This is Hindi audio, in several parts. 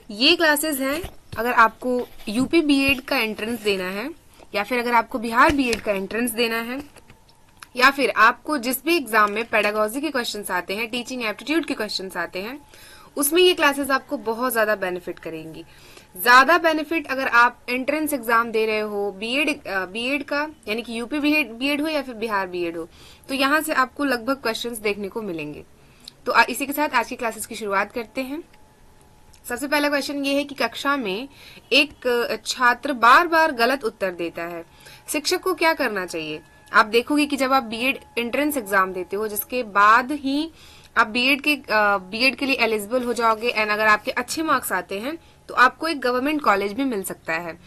ये क्लासेस हैं अगर आपको यूपी बीएड का एंट्रेंस देना है, या फिर अगर आपको बिहार बीएड का एंट्रेंस देना है, या फिर आपको जिस भी एग्जाम में पेडागोजी के क्वेश्चंस आते हैं, टीचिंग एप्टीट्यूड के क्वेश्चंस आते हैं, उसमें ये क्लासेस आपको बहुत ज्यादा बेनिफिट करेंगी। ज्यादा बेनिफिट अगर आप एंट्रेंस एग्जाम दे रहे हो बीएड का, यानी कि यूपी बीएड हो या फिर बिहार बीएड हो, तो यहाँ से आपको लगभग क्वेश्चंस देखने को मिलेंगे। तो इसी के साथ आज की क्लासेस की शुरुआत करते हैं। सबसे पहला क्वेश्चन ये है कि कक्षा में एक छात्र बार बार गलत उत्तर देता है, शिक्षक को क्या करना चाहिए? आप देखोगे कि जब आप बीएड एंट्रेंस एग्जाम देते हो, जिसके बाद ही आप बीएड के लिए एलिजिबल हो जाओगे, एंड अगर आपके अच्छे मार्क्स आते हैं तो आपको एक गवर्नमेंट कॉलेज भी मिल सकता है।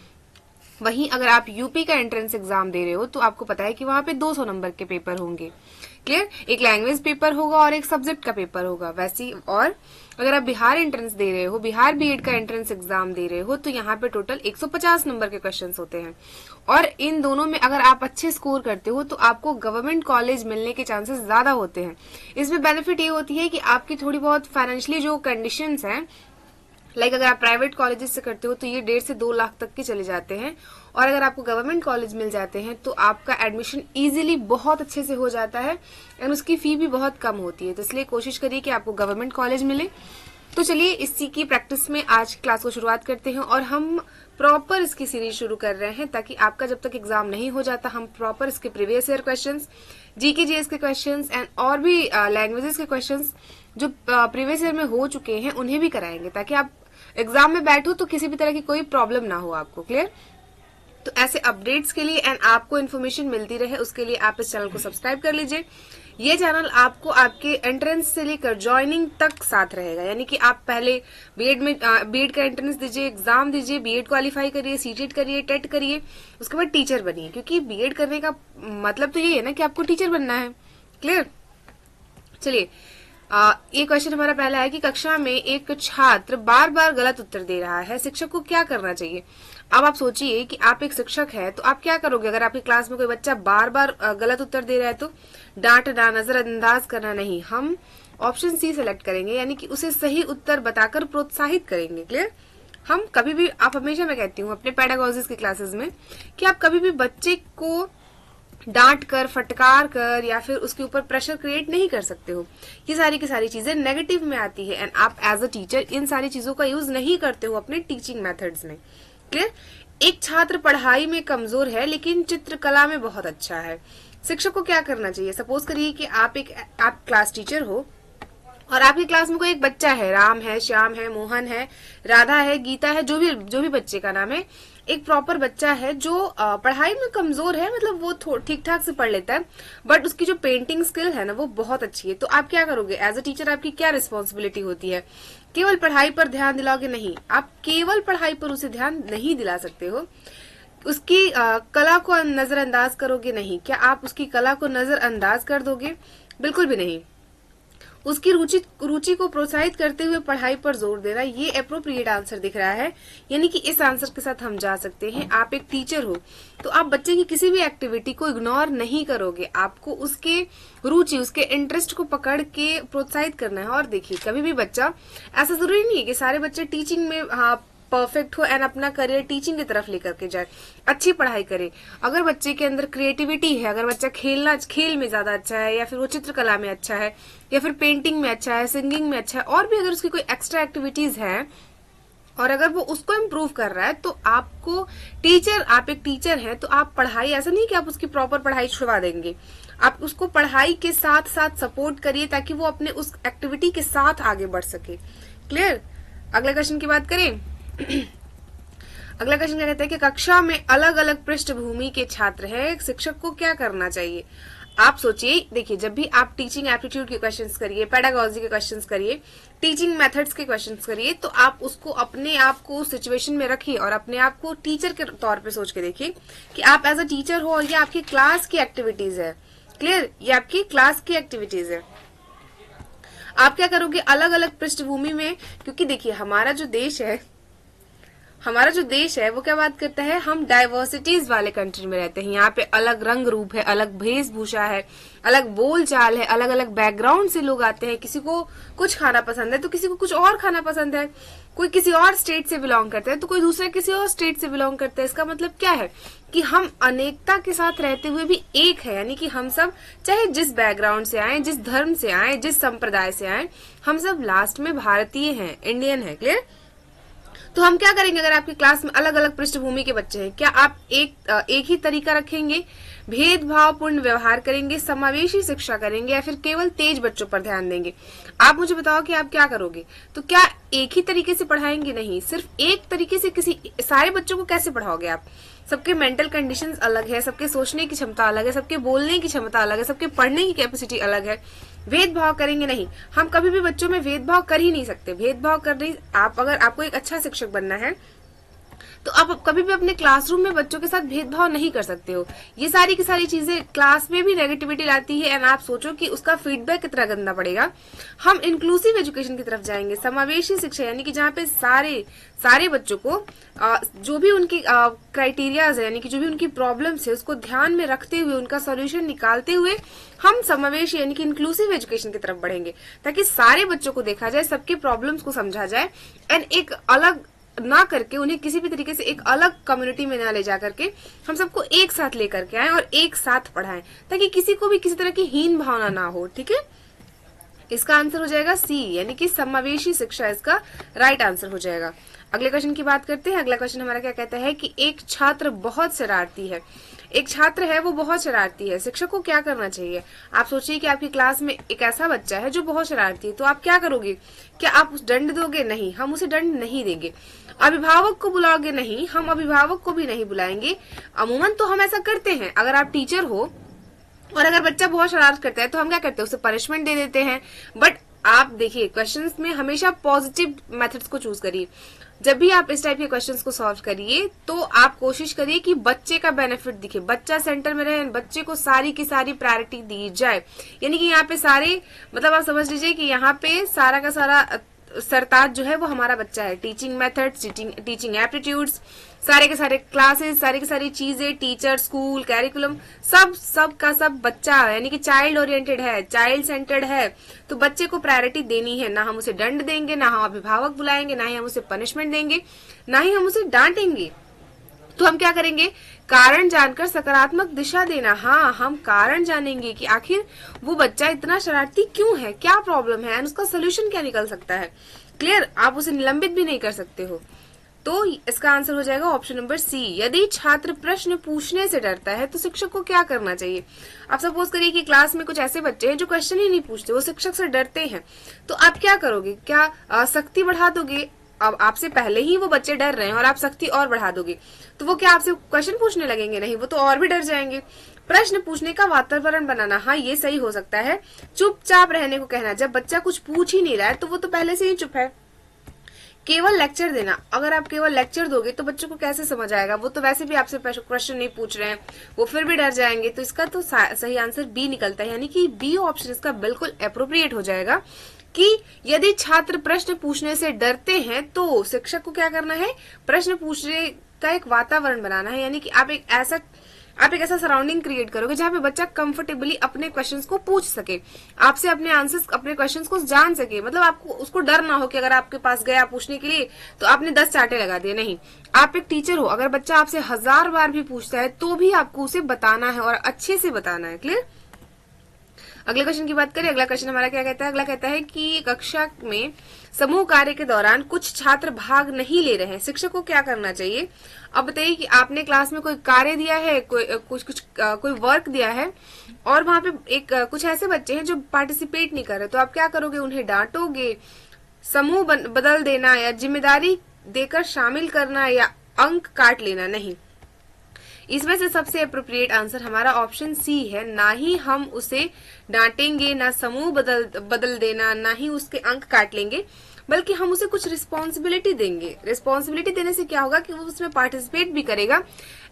वहीं अगर आप यूपी का एंट्रेंस एग्जाम दे रहे हो तो आपको पता है कि वहां पे 200 नंबर के पेपर होंगे। क्लियर? एक लैंग्वेज पेपर होगा और एक सब्जेक्ट का पेपर होगा। वैसे और अगर आप बिहार एंट्रेंस दे रहे हो, बिहार बीएड का एंट्रेंस एग्जाम दे रहे हो, तो यहाँ पे टोटल 150 नंबर के क्वेश्चंस होते हैं। और इन दोनों में अगर आप अच्छे स्कोर करते हो तो आपको गवर्नमेंट कॉलेज मिलने के चांसेस ज्यादा होते हैं। इसमें बेनिफिट ये होती है कि आपकी थोड़ी बहुत फाइनेंशियली जो कंडीशंस हैं, अगर आप प्राइवेट कॉलेजेस से करते हो तो ये 1.5 से 2 लाख तक के चले जाते हैं, और अगर आपको गवर्नमेंट कॉलेज मिल जाते हैं तो आपका एडमिशन इजीली बहुत अच्छे से हो जाता है, एंड उसकी फी भी बहुत कम होती है। तो इसलिए कोशिश करिए कि आपको गवर्नमेंट कॉलेज मिले। तो चलिए इसी की प्रैक्टिस में आज क्लास को शुरुआत करते हैं, और हम प्रॉपर इसकी सीरीज शुरू कर रहे हैं ताकि आपका जब तक एग्जाम नहीं हो जाता हम प्रॉपर इसके previous year questions, GK GS के क्वेश्चंस एंड और भी लैंग्वेजेस के क्वेश्चंस जो प्रीवियस ईयर में हो चुके हैं उन्हें भी कराएंगे, ताकि आप एग्जाम में बैठो तो किसी भी तरह की कोई प्रॉब्लम ना हो आपको। क्लियर? तो ऐसे अपडेट्स के लिए एंड आपको इन्फॉर्मेशन मिलती रहे उसके लिए आप इस चैनल को सब्सक्राइब कर लीजिए। ये चैनल आपको आपके एंट्रेंस से लेकर ज्वाइनिंग तक साथ रहेगा, यानी कि आप पहले बीएड का एंट्रेंस दीजिए, एग्जाम दीजिए, बीएड क्वालिफाई करिए, सीटेट करिए, टेट करिए, उसके बाद टीचर बनिए, क्योंकि बीएड करने का मतलब तो ये है ना कि आपको टीचर बनना है। क्लियर? चलिए ये क्वेश्चन हमारा पहला है कि कक्षा में एक छात्र बार बार गलत उत्तर दे रहा है, शिक्षक को क्या करना चाहिए? अब आप सोचिए कि आप एक शिक्षक है तो आप क्या करोगे अगर आपकी क्लास में कोई बच्चा बार बार गलत उत्तर दे रहा है? तो डांटना, नजरअंदाज करना नहीं, हम ऑप्शन सी सेलेक्ट करेंगे, यानी कि उसे सही उत्तर बताकर प्रोत्साहित करेंगे। क्लियर? हम कभी भी, आप हमेशा, मैं कहती हूँ अपने पेडागोजिस की क्लासेस में, कि आप कभी भी बच्चे को डांट कर, फटकार कर या फिर उसके ऊपर प्रेशर क्रिएट नहीं कर सकते हो। ये सारी की सारी चीजें नेगेटिव में आती है, एंड आप एज अ टीचर इन सारी चीजों का यूज नहीं करते हो अपने टीचिंग मेथड्स में। क्लियर? एक छात्र पढ़ाई में कमजोर है लेकिन चित्रकला में बहुत अच्छा है, शिक्षक को क्या करना चाहिए? सपोज करिए कि आप क्लास टीचर हो और आपकी क्लास में कोई एक बच्चा है, राम है, श्याम है, मोहन है, राधा है, गीता है, जो भी बच्चे का नाम है, एक प्रॉपर बच्चा है जो पढ़ाई में कमजोर है, मतलब वो ठीक ठाक से पढ़ लेता है, बट उसकी जो पेंटिंग स्किल है ना वो बहुत अच्छी है। तो आप क्या करोगे? एज अ टीचर आपकी क्या रिस्पॉन्सिबिलिटी होती है? केवल पढ़ाई पर ध्यान दिलाओगे? नहीं, आप केवल पढ़ाई पर उसे ध्यान नहीं दिला सकते हो। उसकी कला को नजरअंदाज करोगे? नहीं। क्या आप उसकी कला को नजरअंदाज कर दोगे? बिल्कुल भी नहीं। उसकी रुचि को प्रोत्साहित करते हुए पढ़ाई पर जोर देना, ये अप्रोप्रिएट आंसर दिख रहा है, यानी कि इस आंसर के साथ हम जा सकते हैं। आप एक टीचर हो तो आप बच्चे की किसी भी एक्टिविटी को इग्नोर नहीं करोगे, आपको उसके रुचि, उसके इंटरेस्ट को पकड़ के प्रोत्साहित करना है। और देखिए, कभी भी बच्चा, ऐसा जरूरी नहीं है कि सारे बच्चे टीचिंग में परफेक्ट हो एंड अपना करियर टीचिंग की तरफ लेकर के जाए, अच्छी पढ़ाई करे। अगर बच्चे के अंदर क्रिएटिविटी है, अगर बच्चा खेल में ज्यादा अच्छा है, या फिर वो चित्रकला में अच्छा है, या फिर पेंटिंग में अच्छा है, सिंगिंग में अच्छा है, और भी अगर उसकी कोई एक्स्ट्रा एक्टिविटीज है और अगर वो उसको इम्प्रूव कर रहा है, तो आपको आप एक टीचर हैं तो आप पढ़ाई, ऐसा नहीं कि आप उसकी प्रॉपर पढ़ाई छुड़वा देंगे, आप उसको पढ़ाई के साथ साथ सपोर्ट करिए ताकि वो अपने उस एक्टिविटी के साथ आगे बढ़ सके। क्लियर? अगले क्वेश्चन की बात करें। अगला क्वेश्चन क्या कहता है कि कक्षा में अलग अलग पृष्ठभूमि के छात्र हैं, शिक्षक को क्या करना चाहिए? आप सोचिए, देखिए, जब भी आप टीचिंग एप्टीट्यूड के क्वेश्चंस करिए, पेडागोजी के क्वेश्चंस करिए, टीचिंग मेथड्स के क्वेश्चंस करिए, तो आप उसको अपने आप को सिचुएशन में रखिए और अपने आप को टीचर के तौर पे सोच के देखिए कि आप एज अ टीचर हो और ये आपकी क्लास की एक्टिविटीज है। क्लियर? ये आपकी क्लास की एक्टिविटीज है। आप क्या करोगे? अलग अलग पृष्ठभूमि में, क्योंकि देखिए हमारा जो देश है हमारा जो देश है वो क्या बात करता है, हम डाइवर्सिटीज वाले कंट्री में रहते हैं। यहाँ पे अलग रंग रूप है, अलग वेशभूषा है, अलग बोल चाल है, अलग अलग बैकग्राउंड से लोग आते हैं। किसी को कुछ खाना पसंद है तो किसी को कुछ और खाना पसंद है, कोई किसी और स्टेट से बिलोंग करता है तो कोई दूसरा किसी और स्टेट से बिलोंग करता है। इसका मतलब क्या है कि हम अनेकता के साथ रहते हुए भी एक है, यानी कि हम सब चाहे जिस बैकग्राउंड से आए, जिस धर्म से आए, जिस संप्रदाय से आए, हम सब लास्ट में भारतीय हैं, इंडियन है। क्लियर? तो हम क्या करेंगे, अगर आपकी क्लास में अलग अलग पृष्ठभूमि के बच्चे हैं, क्या आप एक ही तरीका रखेंगे, भेदभावपूर्ण व्यवहार करेंगे, समावेशी शिक्षा करेंगे, या फिर केवल तेज बच्चों पर ध्यान देंगे? आप मुझे बताओ कि आप क्या करोगे। तो क्या एक ही तरीके से पढ़ाएंगे? नहीं, सिर्फ एक तरीके से किसी सारे बच्चों को कैसे पढ़ाओगे आप? सबके मेंटल कंडीशंस अलग है, सबके सोचने की क्षमता अलग है, सबके बोलने की क्षमता अलग है, सबके पढ़ने की कैपेसिटी अलग है। भेदभाव करेंगे नहीं, हम कभी भी बच्चों में भेदभाव कर ही नहीं सकते। भेदभाव कर नहीं, आप अगर आपको एक अच्छा शिक्षक बनना है तो आप कभी भी अपने क्लासरूम में बच्चों के साथ भेदभाव नहीं कर सकते हो। ये सारी की सारी चीजें क्लास में भी नेगेटिविटी लाती है, एंड आप सोचो कि उसका फीडबैक कितना गंदा पड़ेगा। हम इंक्लूसिव एजुकेशन की तरफ जाएंगे, समावेशी शिक्षा, यानी कि जहाँ पे सारे बच्चों को जो भी उनकी क्राइटेरियाज है, यानी कि जो भी उनकी प्रॉब्लम्स है, उसको ध्यान में रखते हुए, उनका सोल्यूशन निकालते हुए हम समावेशी यानी कि इंक्लूसिव एजुकेशन की तरफ बढ़ेंगे, ताकि सारे बच्चों को देखा जाए, सबके प्रॉब्लम्स को समझा जाए, एंड एक अलग ना करके उन्हें किसी भी तरीके से एक अलग कम्युनिटी में ना ले जा करके हम सबको एक साथ लेकर के आए और एक साथ पढ़ाएं, ताकि किसी को भी किसी तरह की हीन भावना ना हो। ठीक है, इसका आंसर हो जाएगा सी, यानी कि समावेशी शिक्षा इसका राइट आंसर हो जाएगा। अगले क्वेश्चन की बात करते हैं। अगला क्वेश्चन हमारा क्या कहता है कि एक छात्र बहुत शरारती है। एक छात्र है वो बहुत शरारती है, शिक्षक को क्या करना चाहिए? आप सोचिए कि आपकी क्लास में एक ऐसा बच्चा है जो बहुत शरारती है, तो आप क्या करोगे? क्या आप उस दंड दोगे? नहीं, हम उसे दंड नहीं देंगे। अभिभावक को बुलाओगे? नहीं, हम अभिभावक को भी नहीं बुलाएंगे। अमूमन तो हम ऐसा करते हैं, अगर आप टीचर हो और अगर बच्चा बहुत शरारत करता है तो हम क्या करते हैं, उसे पनिशमेंट दे देते हैं। बट आप देखिए, क्वेश्चंस में हमेशा पॉजिटिव मेथड्स को चूज करिए। जब भी आप इस टाइप के क्वेश्चंस को सॉल्व करिए तो आप कोशिश करिए कि बच्चे का बेनिफिट दिखे, बच्चा सेंटर में रहे, बच्चे को सारी की सारी प्रायोरिटी दी जाए। यानी कि यहाँ पे सारे, मतलब आप समझ लीजिए कि यहाँ पे सारा का सारा सरताज जो है वो हमारा बच्चा है। टीचिंग मेथड्स, टीचिंग एप्टीट्यूड्स, सारे के सारे क्लासेस, सारी की सारी चीजें, टीचर, स्कूल, कैरिकुलम, सब का सब बच्चा है, यानी कि चाइल्ड ओरिएंटेड है, चाइल्ड सेंटर्ड है। तो बच्चे को प्रायोरिटी देनी है, ना हम उसे दंड देंगे, ना हम अभिभावक बुलाएंगे, ना ही हम उसे पनिशमेंट देंगे, ना ही हम उसे डांटेंगे। तो हम क्या करेंगे, कारण जानकर सकारात्मक दिशा देना। हाँ, हम कारण जानेंगे कि आखिर वो बच्चा इतना शरारती क्यों है, क्या प्रॉब्लम है, उसका सोल्यूशन क्या निकल सकता है। क्लियर? आप उसे निलंबित भी नहीं कर सकते हो। तो इसका आंसर हो जाएगा ऑप्शन नंबर सी। यदि छात्र प्रश्न पूछने से डरता है तो शिक्षक को क्या करना चाहिए? आप सपोज करिए कि क्लास में कुछ ऐसे बच्चे हैं जो क्वेश्चन ही नहीं पूछते, वो शिक्षक से डरते हैं, तो आप क्या करोगे? क्या सख्ती बढ़ा दोगे? अब आपसे पहले ही वो बच्चे डर रहे हैं और आप सख्ती और बढ़ा दोगे तो वो क्या आपसे क्वेश्चन पूछने लगेंगे? नहीं, वो तो और भी डर जाएंगे। प्रश्न पूछने का वातावरण बनाना, हाँ ये सही हो सकता है। चुपचाप रहने को कहना, जब बच्चा कुछ पूछ ही नहीं रहा है तो वो तो पहले से ही चुप है। केवल लेक्चर देना, अगर आप केवल लेक्चर दोगे तो बच्चों को कैसे समझ आएगा? वो तो वैसे भी आपसे क्वेश्चन नहीं पूछ रहे हैं, वो फिर भी डर जाएंगे। तो इसका तो सही आंसर बी निकलता है, यानी कि बी ऑप्शन इसका बिल्कुल अप्रोप्रिएट हो जाएगा कि यदि छात्र प्रश्न पूछने से डरते हैं तो शिक्षक को क्या करना है, प्रश्न पूछने का एक वातावरण बनाना है। यानी कि आप एक ऐसा सराउंडिंग क्रिएट करोगे जहाँ पे बच्चा कंफर्टेबली अपने क्वेश्चंस को पूछ सके, आपसे अपने आंसर्स, अपने क्वेश्चंस को जान सके। मतलब आपको उसको डर ना हो कि अगर आपके पास गया पूछने के लिए तो आपने 10 चांटे लगा दिए। नहीं, आप एक टीचर हो, अगर बच्चा आपसे 1000 बार भी पूछता है तो भी आपको उसे बताना है और अच्छे से बताना है। क्लियर? अगले क्वेश्चन की बात करें। अगला क्वेश्चन हमारा क्या कहता है? अगला कहता है कि कक्षा में समूह कार्य के दौरान कुछ छात्र भाग नहीं ले रहे हैं, शिक्षक को क्या करना चाहिए? अब बताइए कि आपने क्लास में कोई कार्य दिया है, कोई वर्क दिया है और वहां पे कुछ ऐसे बच्चे हैं जो पार्टिसिपेट नहीं कर रहे, तो आप क्या करोगे? उन्हें डांटोगे, समूह बदल देना, या जिम्मेदारी देकर शामिल करना, या अंक काट लेना? नहीं, इसमें से सबसे अप्रोप्रिएट आंसर हमारा ऑप्शन सी है। ना ही हम उसे डांटेंगे, ना समूह बदल देना, ना ही उसके अंक काट लेंगे, बल्कि हम उसे कुछ रिस्पॉन्सिबिलिटी देंगे। रिस्पॉन्सिबिलिटी देने से क्या होगा कि वो उसमें पार्टिसिपेट भी करेगा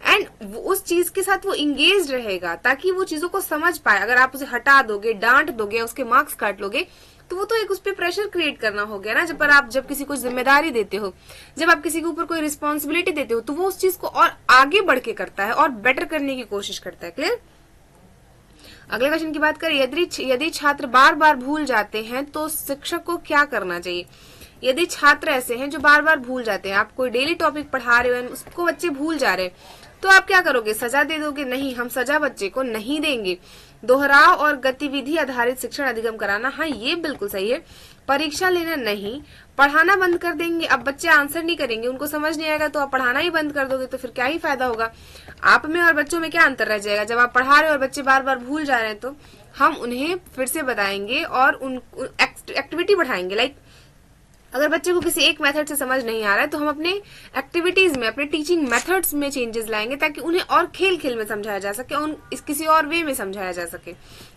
एंड उस चीज के साथ वो इंगेज रहेगा, ताकि वो चीजों को समझ पाए। अगर आप उसे हटा दोगे, डांट दोगे, उसके मार्क्स काट लोगे तो वो तो एक उस पर प्रेशर क्रिएट करना हो गया ना। जब किसी को जिम्मेदारी देते हो, जब आप किसी के ऊपर कोई रिस्पॉन्सिबिलिटी देते हो, तो वो उस चीज को और आगे बढ़ के करता है और बेटर करने की कोशिश करता है। क्लियर। अगले क्वेश्चन की बात करें, यदि छात्र बार बार भूल जाते हैं तो शिक्षक को क्या करना चाहिए। यदि छात्र ऐसे हैं जो बार बार भूल जाते हैं, आप कोई डेली टॉपिक पढ़ा रहे हो, उसको बच्चे भूल जा रहे हैं, तो आप क्या करोगे, सजा दे दोगे? नहीं, हम सजा बच्चे को नहीं देंगे। दोहराव और गतिविधि आधारित शिक्षण अधिगम कराना, हाँ ये बिल्कुल सही है। परीक्षा लेना नहीं, पढ़ाना बंद कर देंगे। अब बच्चे आंसर नहीं करेंगे, उनको समझ नहीं आएगा, तो आप पढ़ाना ही बंद कर दोगे, तो फिर क्या ही फायदा होगा। आप में और बच्चों में क्या अंतर रह जाएगा? जब आप पढ़ा रहे हो और बच्चे बार बार भूल जा रहे हैं, तो हम उन्हें फिर से बताएंगे और उन एक्टिविटी बढ़ाएंगे। लाइक अगर बच्चे को किसी एक मेथड से समझ नहीं आ रहा है, तो हम अपने एक्टिविटीज में, अपने टीचिंग मेथड्स में चेंजेस लाएंगे, ताकि उन्हें और खेल खेल में समझाया जा सके और किसी और वे में समझाया जा सके।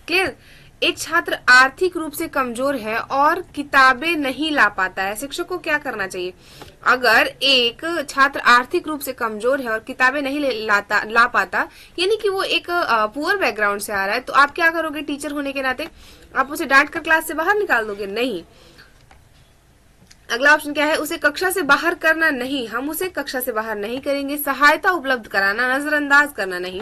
क्लियर। एक छात्र आर्थिक रूप से कमजोर है और किताबें नहीं ला पाता है, शिक्षक को क्या करना चाहिए। अगर एक छात्र आर्थिक रूप से कमजोर है और किताबें नहीं ला पाता, यानी कि वो एक पुअर बैकग्राउंड से आ रहा है, तो आप क्या करोगे? टीचर होने के नाते आप उसे डांट कर क्लास से बाहर निकाल दोगे? नहीं। अगला ऑप्शन क्या है, उसे कक्षा से बाहर करना नहीं, हम उसे कक्षा से बाहर नहीं करेंगे। सहायता उपलब्ध कराना, नजरअंदाज करना नहीं,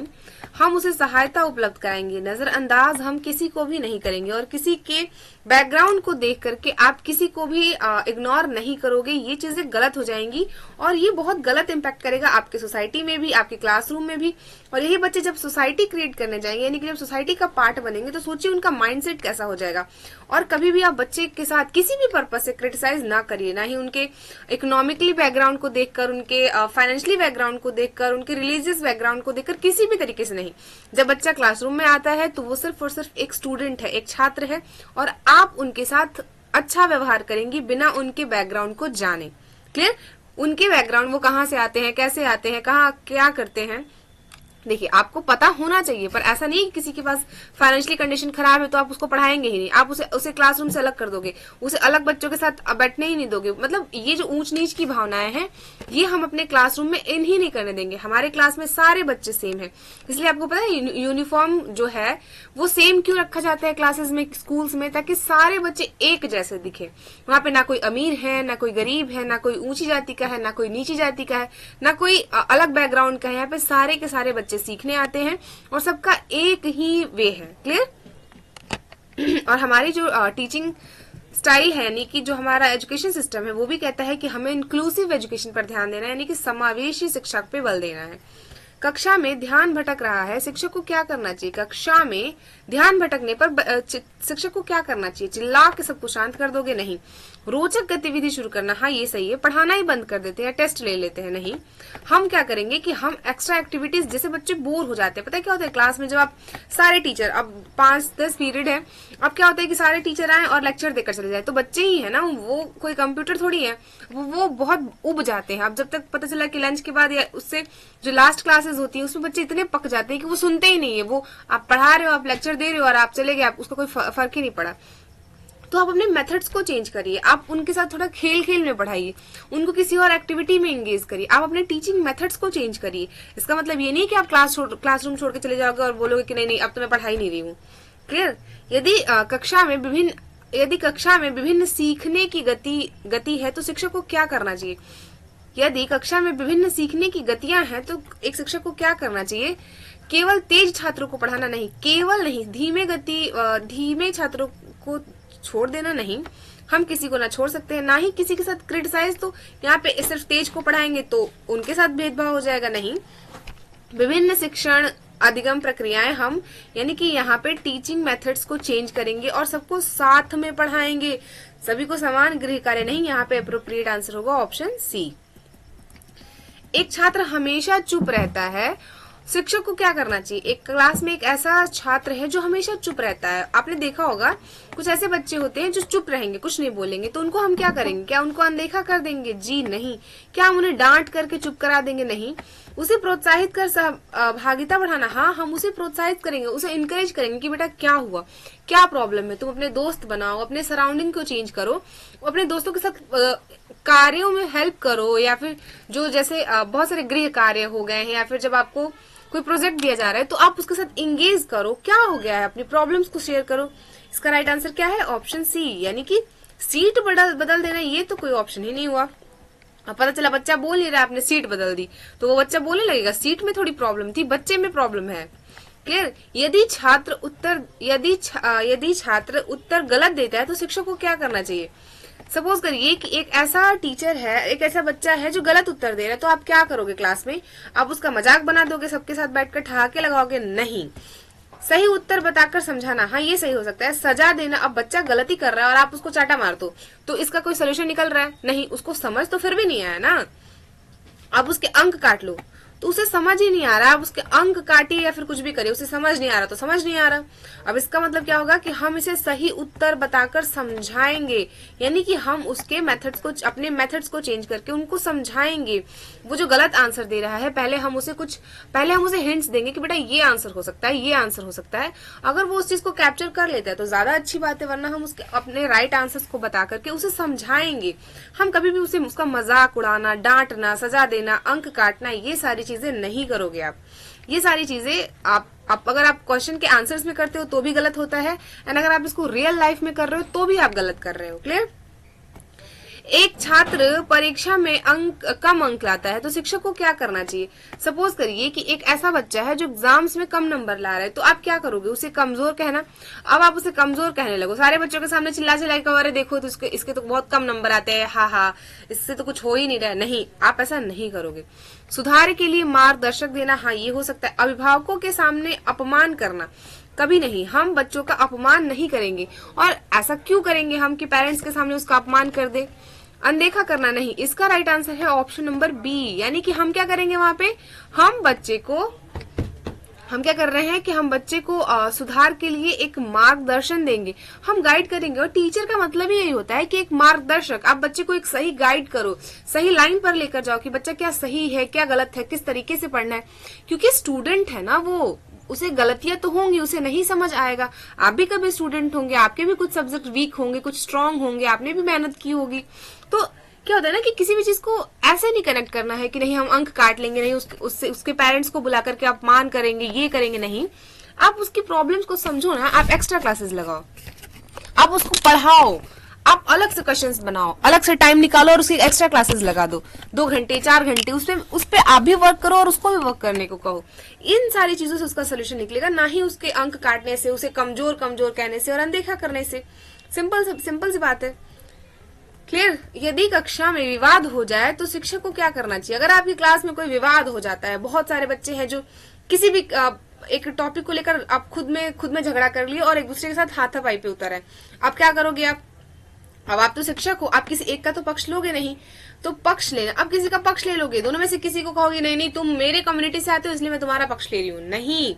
हम उसे सहायता उपलब्ध कराएंगे। नजरअंदाज हम किसी को भी नहीं करेंगे, और किसी के बैकग्राउंड को देख करके आप किसी को भी इग्नोर नहीं करोगे। ये चीजें गलत हो जाएंगी और ये बहुत गलत इम्पैक्ट करेगा आपके सोसाइटी में भी, आपके क्लासरूम में भी। और यही बच्चे जब सोसाइटी क्रिएट करने जाएंगे, यानी कि जब सोसाइटी का पार्ट बनेंगे, तो सोचिए उनका माइंडसेट कैसा हो जाएगा। और कभी भी आप बच्चे के साथ किसी भी पर्पज से क्रिटिसाइज ना करिए, ना ही उनके इकोनॉमिकली बैकग्राउंड को देखकर, उनके फाइनेंशियली बैकग्राउंड को देखकर, उनके रिलीजियस बैकग्राउंड को देखकर, किसी भी तरीके से नहीं। जब बच्चा क्लासरूम में आता है, तो वो सिर्फ और सिर्फ एक स्टूडेंट है, एक छात्र है, और आप उनके साथ अच्छा व्यवहार करेंगी बिना उनके बैकग्राउंड को जाने। क्लियर। उनके बैकग्राउंड, वो कहाँ से आते हैं, कैसे आते हैं, कहाँ क्या करते हैं, देखिए आपको पता होना चाहिए। पर ऐसा नहीं कि किसी के पास फाइनेंशियली कंडीशन खराब है तो आप उसको पढ़ाएंगे ही नहीं, आप उसे क्लासरूम से अलग कर दोगे, उसे अलग बच्चों के साथ बैठने ही नहीं दोगे। मतलब ये जो ऊंच नीच की भावनाएं हैं, ये हम अपने क्लासरूम में इन्हीं नहीं करने देंगे। हमारे क्लास में सारे बच्चे सेम है, इसलिए आपको पता है यूनिफॉर्म जो है वो सेम क्यों रखा जाता है क्लासेस में, स्कूल्स में, ताकि सारे बच्चे एक जैसे दिखे। वहां पे ना कोई अमीर है, ना कोई गरीब है, ना कोई ऊंची जाति का है, ना कोई नीची जाति का है, ना कोई अलग बैकग्राउंड का है। यहाँ पे सारे के सारे बच्चे सीखने आते हैं और सबका एक ही वे है। क्लियर। और हमारी जो टीचिंग स्टाइल है, यानी कि जो हमारा एजुकेशन सिस्टम है, वो भी कहता है कि हमें इंक्लूसिव एजुकेशन पर ध्यान देना है, यानी कि समावेशी शिक्षा पे बल देना है। कक्षा में ध्यान भटक रहा है, शिक्षक को क्या करना चाहिए। कक्षा में ध्यान भटकने पर शिक्षक को क्या करना चाहिए, चिल्ला के सबको शांत कर दोगे? नहीं। रोचक गतिविधि शुरू करना, हाँ ये सही है। पढ़ाना ही बंद कर देते हैं, टेस्ट ले लेते हैं? नहीं। हम क्या करेंगे कि हम एक्स्ट्रा एक्टिविटीज, जैसे बच्चे बोर हो जाते हैं, पता है क्या होता है क्लास में, जब आप सारे टीचर, अब 5-10 पीरियड है, अब क्या होता है कि सारे टीचर आए और लेक्चर देकर चले जाए, तो बच्चे ही है ना, वो कोई कंप्यूटर थोड़ी है, वो बहुत उब जाते हैं। अब जब तक पता चला कि लंच के बाद या उससे जो लास्ट क्लासेस होती है, उसमें बच्चे इतने पक जाते हैं कि वो सुनते ही नहीं है। वो आप पढ़ा रहे हो, आप लेक्चर दे रहे हो और आप चले गए, आप उसका कोई फर्क ही नहीं पड़ा। तो आप अपने मेथड्स को चेंज करिए, आप उनके साथ थोड़ा खेल खेल में पढ़ाइए, उनको किसी और एक्टिविटी में एंगेज करिए, आप अपने टीचिंग मेथड्स को चेंज करिए। इसका मतलब ये नहीं कि आप क्लासरूम छोड़ के चले जाओगे और बोलोगे कि नहीं अब तो मैं पढ़ा ही नहीं रही हूँ। क्लियर। यदि कक्षा में विभिन्न सीखने की गति है, तो शिक्षक को क्या करना चाहिए। यदि कक्षा में विभिन्न सीखने की गतियां हैं, तो एक शिक्षक को क्या करना चाहिए। केवल तेज छात्रों को पढ़ाना नहीं, केवल नहीं, धीमे छात्रों को छोड़ देना नहीं, हम किसी को ना छोड़ सकते हैं, ना ही किसी के साथ क्रिटिसाइज। तो यहाँ पे सिर्फ तेज को पढ़ाएंगे तो उनके साथ भेदभाव हो जाएगा? नहीं। विभिन्न शिक्षण अधिगम प्रक्रियाएं, हम यानी कि यहाँ पे टीचिंग मेथड्स को चेंज करेंगे और सबको साथ में पढ़ाएंगे, सभी को समान गृह कार्य नहीं। यहाँ पे अप्रोप्रिएट आंसर होगा ऑप्शन सी। एक छात्र हमेशा चुप रहता है, शिक्षक को क्या करना चाहिए। एक क्लास में एक ऐसा छात्र है जो हमेशा चुप रहता है, आपने देखा होगा कुछ ऐसे बच्चे होते हैं जो चुप रहेंगे, कुछ नहीं बोलेंगे, तो उनको हम क्या करेंगे, क्या उनको अनदेखा कर देंगे? जी नहीं। क्या हम उन्हें डांट करके चुप करा देंगे? नहीं। उसे प्रोत्साहित कर सहभागिता बढ़ाना, हाँ हम उसे प्रोत्साहित करेंगे, उसे इनकरेज करेंगे कि बेटा क्या हुआ, क्या प्रॉब्लम है, तुम अपने दोस्त बनाओ, अपने सराउंडिंग को चेंज करो, अपने दोस्तों के साथ कार्यों में हेल्प करो, या फिर जो जैसे बहुत सारे गृह कार्य हो गए हैं, या फिर जब आपको कोई प्रोजेक्ट दिया जा रहा है तो आप उसके साथ इंगेज करो, क्या हो गया है, अपनी प्रॉब्लम्स को शेयर करो। इसका राइट आंसर क्या है? ऑप्शन सी, यानी कि सीट बदल देना। ये तो कोई ऑप्शन ही नहीं हुआ। अब पता चला बच्चा बोल नहीं रहा, आपने सीट बदल दी, तो वो बच्चा बोलने लगेगा। सीट में थोड़ी प्रॉब्लम थी, बच्चे में प्रॉब्लम है। क्लियर? यदि छात्र उत्तर गलत देता है तो शिक्षक को क्या करना चाहिए? सपोज करिए कि एक ऐसा टीचर है, एक ऐसा बच्चा है जो गलत उत्तर दे रहा है, तो आप क्या करोगे क्लास में? आप उसका मजाक बना दोगे, सबके साथ बैठकर ठहाके लगाओगे? नहीं, सही उत्तर बताकर समझाना। हाँ, ये सही हो सकता है। सजा देना, अब बच्चा गलती कर रहा है और आप उसको चाटा मार दो, तो इसका कोई सोल्यूशन निकल रहा है? नहीं, उसको समझ तो फिर भी नहीं आया ना। अब उसके अंक काट लो, तो उसे समझ ही नहीं आ रहा। अब उसके अंक काटिए या फिर कुछ भी करिए, उसे समझ नहीं आ रहा तो समझ नहीं आ रहा। अब इसका मतलब क्या होगा कि हम इसे सही उत्तर बताकर समझाएंगे, यानी कि हम उसके मेथड्स को, अपने मेथड्स को चेंज करके उनको समझाएंगे। वो जो गलत आंसर दे रहा है, पहले हम उसे हिंट्स देंगे कि बेटा ये आंसर हो सकता है, ये आंसर हो सकता है। अगर वो उस चीज को कैप्चर कर लेता है तो ज्यादा अच्छी बात है, वरना हम उसके अपने राइट आंसर्स को बता करके उसे समझाएंगे। हम कभी भी उसका मजाक उड़ाना, डांटना, सजा देना, अंक काटना, ये सारी चीजें नहीं करोगे आप। ये सारी चीजें आप अगर आप क्वेश्चन के आंसर्स में करते हो तो भी गलत होता है, एंड अगर आप इसको रियल लाइफ में कर रहे हो तो भी आप गलत कर रहे हो। क्लियर? एक छात्र परीक्षा में कम अंक लाता है तो शिक्षक को क्या करना चाहिए? सपोज करिए कि एक ऐसा बच्चा है जो एग्जाम्स में कम नंबर ला रहा है, तो आप क्या करोगे? उसे कमजोर कहना। अब आप उसे कमजोर कहने लगो, सारे बच्चों के सामने चिल्ला कर, अरे देखो तो इसके तो बहुत कम नंबर आते हैं, हाँ, इससे तो कुछ हो ही नहीं रहा है। नहीं, आप ऐसा नहीं करोगे। सुधार के लिए मार्गदर्शक देना, हाँ ये हो सकता है। अभिभावकों के सामने अपमान करना, कभी नहीं, हम बच्चों का अपमान नहीं करेंगे। और ऐसा क्यों करेंगे हम कि पेरेंट्स के सामने उसका अपमान कर दे? अनदेखा करना, नहीं। इसका राइट आंसर है ऑप्शन नंबर बी, यानी कि हम क्या करेंगे वहां पे? हम क्या कर रहे हैं कि हम बच्चे को सुधार के लिए एक मार्गदर्शन देंगे, हम गाइड करेंगे। और टीचर का मतलब ही यही होता है कि एक मार्गदर्शक, आप बच्चे को एक सही गाइड करो, सही लाइन पर लेकर जाओ कि बच्चा क्या सही है, क्या गलत है, किस तरीके से पढ़ना है। क्योंकि स्टूडेंट है ना वो, उसे गलतियां तो होंगी, उसे नहीं समझ आएगा। आप भी कभी स्टूडेंट होंगे, आपके भी कुछ सब्जेक्ट वीक होंगे, कुछ स्ट्रांग होंगे, आपने भी मेहनत की होगी। तो क्या होता है ना कि किसी भी चीज को ऐसे नहीं कनेक्ट करना है कि नहीं हम अंक काट लेंगे, नहीं उसके पेरेंट्स को बुला करके अपमान करेंगे, ये करेंगे। नहीं, आप उसकी प्रॉब्लम्स को समझो ना, आप एक्स्ट्रा क्लासेस लगाओ, आप उसको पढ़ाओ, आप अलग से क्वेश्चंस बनाओ, अलग से टाइम निकालो और उसकी एक्स्ट्रा क्लासेस लगा दो, 2 घंटे 4 घंटे उस पे आप भी वर्क करो और उसको भी वर्क करने को कहो। इन सारी चीजों से उसका सोल्यूशन निकलेगा, ना ही उसके अंक काटने से, उसे कमजोर कहने से और अनदेखा करने से। सिंपल सी बात है। क्लियर? यदि कक्षा में विवाद हो जाए तो शिक्षक को क्या करना चाहिए? अगर आपकी क्लास में कोई विवाद हो जाता है, बहुत सारे बच्चे हैं जो किसी भी एक टॉपिक को लेकर आप खुद में झगड़ा कर लिए और एक दूसरे के साथ हाथापाई पे उतर है, आप क्या करोगे? अब आप तो शिक्षक हो, आप किसी एक का तो पक्ष लोगे नहीं, तो पक्ष लेना, अब किसी का पक्ष ले लोगे, दोनों में से किसी को कहोगे नहीं तुम मेरे कम्युनिटी से आते हो इसलिए मैं तुम्हारा पक्ष ले रही हूँ। नहीं,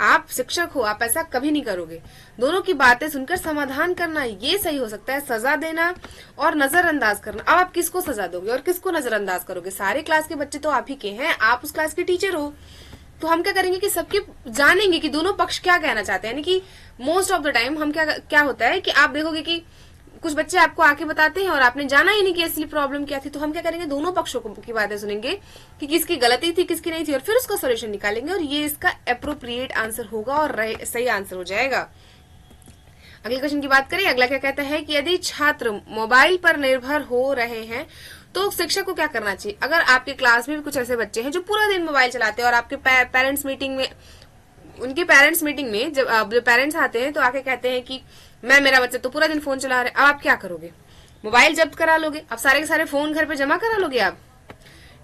आप शिक्षक हो, आप ऐसा कभी नहीं करोगे। दोनों की बातें सुनकर समाधान करना, ये सही हो सकता है। सजा देना और नजरअंदाज करना, अब आप किसको सजा दोगे और किसको नजरअंदाज करोगे? सारे क्लास के बच्चे तो आप ही के हैं, आप उस क्लास के टीचर हो। तो हम क्या करेंगे कि सबके जानेंगे कि दोनों पक्ष क्या कहना चाहते हैं। यानी कि मोस्ट ऑफ द टाइम हम क्या होता है कि आप देखोगे कि कुछ बच्चे आपको आके बताते हैं और आपने जाना ही नहीं कि असली प्रॉब्लम क्या थी। तो हम क्या करेंगे? दोनों पक्षों की बातें सुनेंगे कि किसकी गलती थी, किसकी नहीं थी, और फिर उसका सोल्यूशन निकालेंगे और ये इसका एप्रोप्रिएट आंसर होगा और सही आंसर हो जाएगा। अगले क्वेश्चन की बात करें। अगला क्या कहता है कि यदि छात्र मोबाइल पर निर्भर हो रहे हैं तो शिक्षक को क्या करना चाहिए? अगर आपके क्लास में भी कुछ ऐसे बच्चे हैं जो पूरा दिन मोबाइल चलाते हैं और आपके पेरेंट्स मीटिंग में जब जो पेरेंट्स आते हैं तो आके कहते हैं कि मेरा बच्चा तो पूरा दिन फोन चला रहा है, अब आप क्या करोगे? मोबाइल जब्त करा लोगे, अब सारे के सारे फोन घर पे जमा करा लोगे आप?